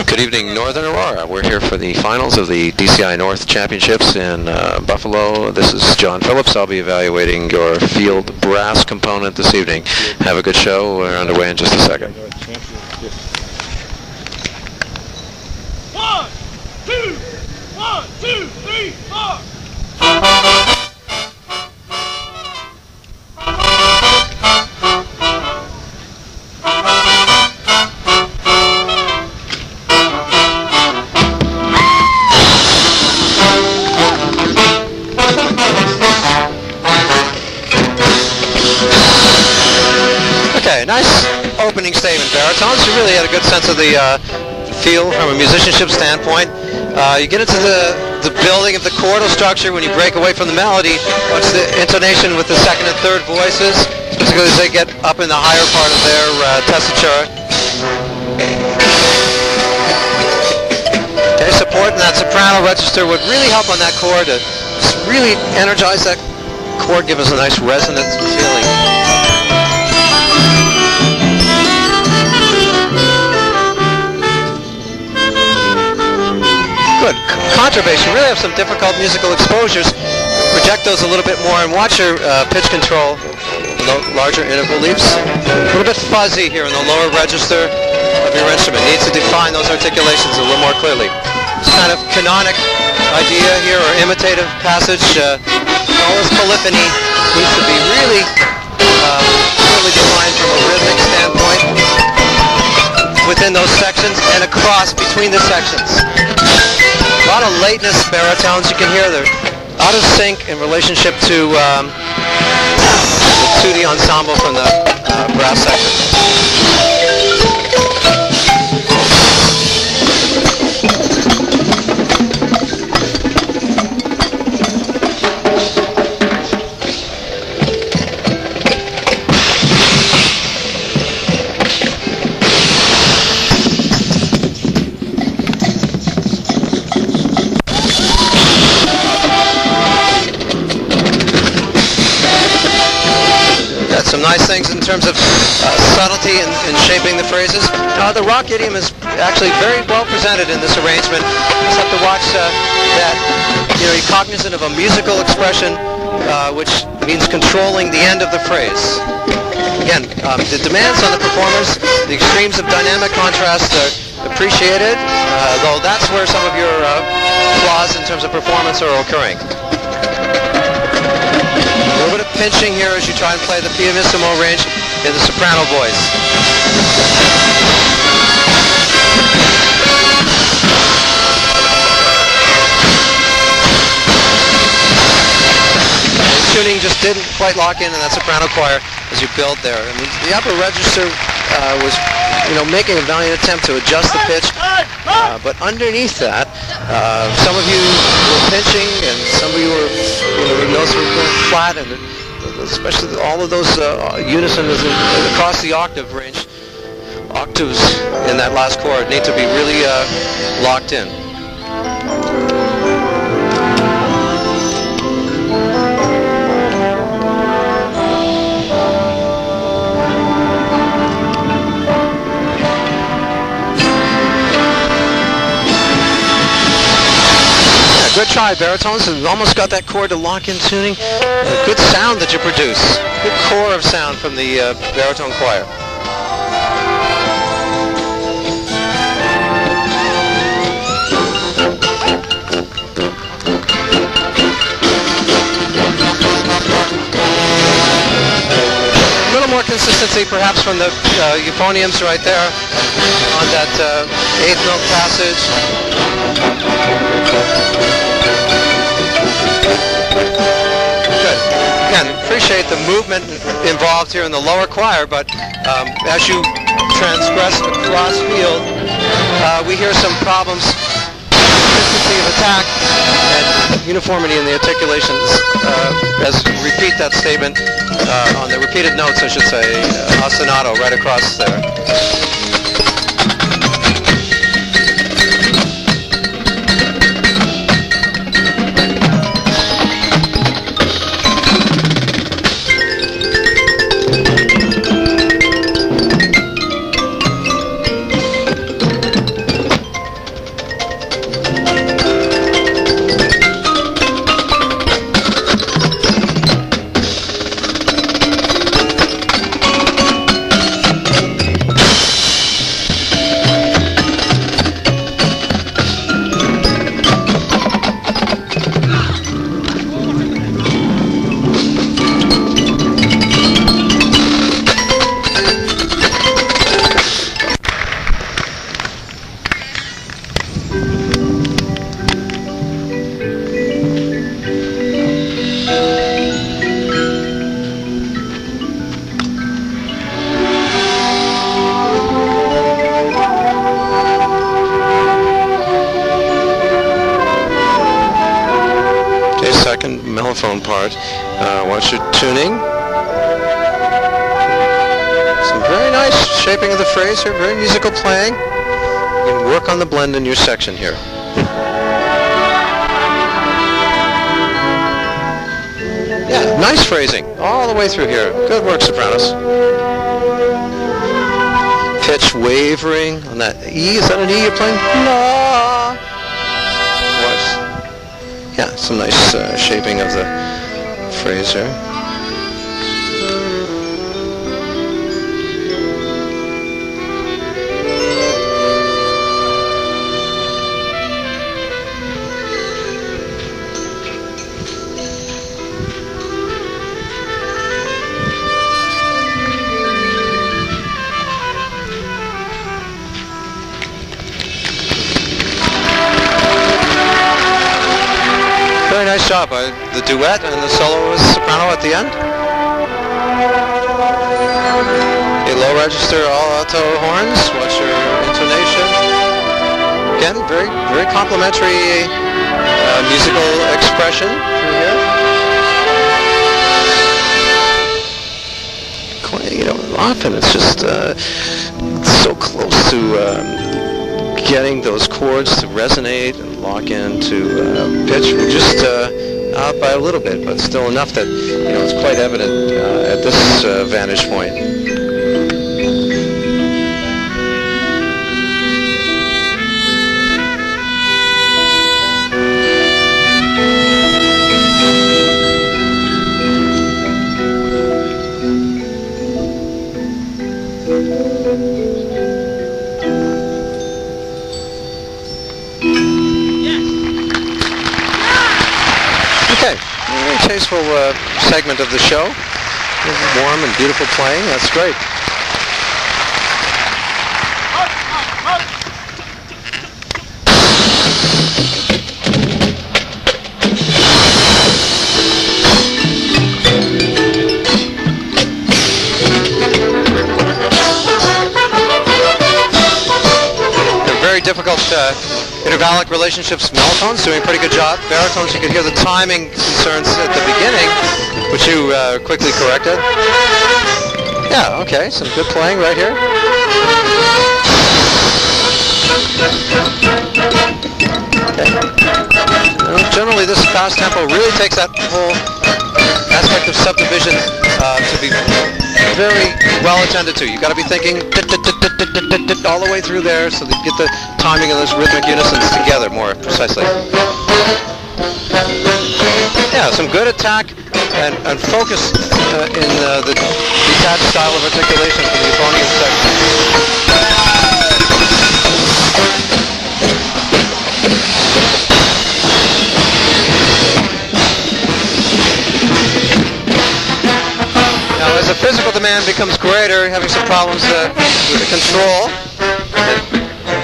Good evening, Northern Aurora. We're here for the finals of the DCI North Championships in Buffalo. This is John Phillips. I'll be evaluating your field brass component this evening. Have a good show. We're underway in just a second. 1, 2, 1, 2, 3, 4. Okay, nice opening statement, baritones. You really had a good sense of the feel from a musicianship standpoint. You get into the building of the chordal structure when you break away from the melody. Watch the intonation with the second and third voices, especially as they get up in the higher part of their tessitura. Okay, support in that soprano register would really help on that chord to just really energize that chord, give us a nice resonant feeling. Good. Contrabass, you really have some difficult musical exposures. Project those a little bit more and watch your pitch control. Larger interval leaps. A little bit fuzzy here in the lower register of your instrument. Needs to define those articulations a little more clearly. This kind of canonic idea here, or imitative passage, all this polyphony needs to be really clearly defined from a rhythmic standpoint within those sections and across between the sections. A lot of lateness baritones. You can hear they're out of sync in relationship to the tutti ensemble from the brass section. Some nice things in terms of subtlety in shaping the phrases. The rock idiom is actually very well presented in this arrangement. You just have to watch that you're cognizant of a musical expression, which means controlling the end of the phrase. Again, the demands on the performers, the extremes of dynamic contrast are appreciated, though that's where some of your flaws in terms of performance are occurring. A little bit of pinching here as you try and play the pianissimo range in the soprano voice. Tuning just didn't quite lock in that soprano choir as you build there. I mean, the upper register was, making a valiant attempt to adjust the pitch, but underneath that, some of you were pinching, and some of you were, the notes were going flat, and especially all of those unison across the octave range. Octaves in that last chord need to be really locked in. Good try, baritones. You almost got that chord to lock in tuning. Good sound that you produce. Good core of sound from the baritone choir. A little more consistency perhaps from the euphoniums right there on that eighth note passage. Good. Again, appreciate the movement involved here in the lower choir, but as you transgress across field, we hear some problems, consistency of attack and uniformity in the articulations as we repeat that statement on the repeated notes, I should say, ostinato right across there. xylophone part. Watch your tuning. Some very nice shaping of the phrase here, very musical playing. You can work on the blend in your section here. Yeah, nice phrasing all the way through here. Good work, sopranos. Pitch wavering on that E. Is that an E you're playing? La. Yeah, some nice shaping of the phrase there. Very nice job. The duet and the solo with soprano at the end. Okay, low register, all alto horns. Watch your intonation. Again, very complimentary musical expression through here. You know, often it's just so close to getting those chords to resonate and lock into pitch. We're just out by a little bit, but still enough that, you know, it's quite evident at this vantage point. Okay, very tasteful segment of the show. Warm and beautiful playing. That's great. Very difficult intervallic relationships. Mellotons doing a pretty good job. Baritones, you could hear the timing concerns at the beginning, which you quickly corrected. Yeah, okay, some good playing right here. Okay. Generally, this fast tempo really takes that whole aspect of subdivision to be very well attended to. You've got to be thinking all the way through there so that you get the timing of those rhythmic unisons together more precisely. Yeah, some good attack and focus in the detached style of articulation from the euphonium section. Now, as the physical demand becomes greater, having some problems with the control,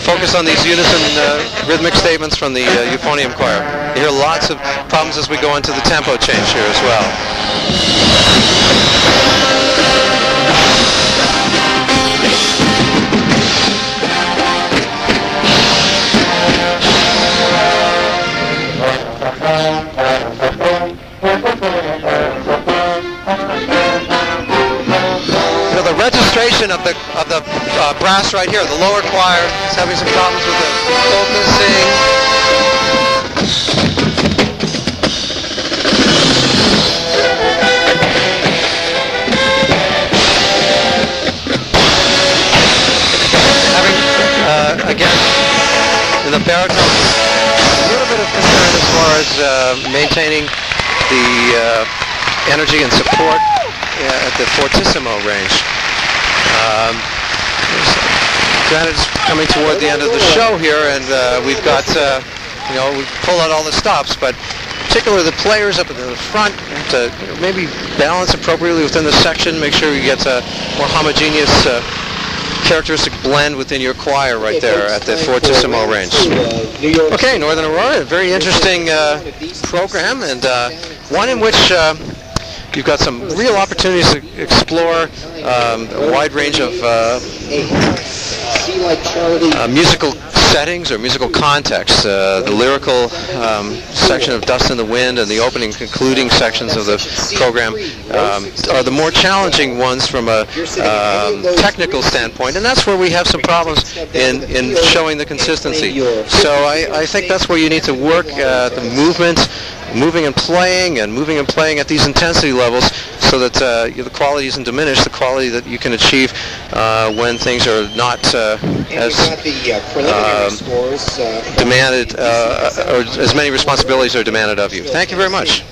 focus on these unison rhythmic statements from the euphonium choir. You hear lots of problems as we go into the tempo change here as well. Registration of the brass right here, the lower choir is having some problems with the focusing. Having again in the baritone a little bit of concern as far as maintaining the energy and support at the fortissimo range. Granted, it's coming toward the end of the show here, and we've got, you know, we pull out all the stops, but particularly the players up in the front have to, you know, maybe balance appropriately within the section, make sure you get a more homogeneous characteristic blend within your choir right there at the fortissimo range. Okay, Northern Aurora, a very interesting program, and one in which you've got some real opportunities to explore a wide range of musical settings or musical context. The lyrical section of Dust in the Wind and the opening and concluding sections of the program are the more challenging ones from a technical standpoint, and that's where we have some problems in showing the consistency. So I think that's where you need to work the moving and playing at these intensity levels, so that the quality isn't diminished, the quality that you can achieve when things are not as demanded, or as many responsibilities are demanded of you. Thank you very much.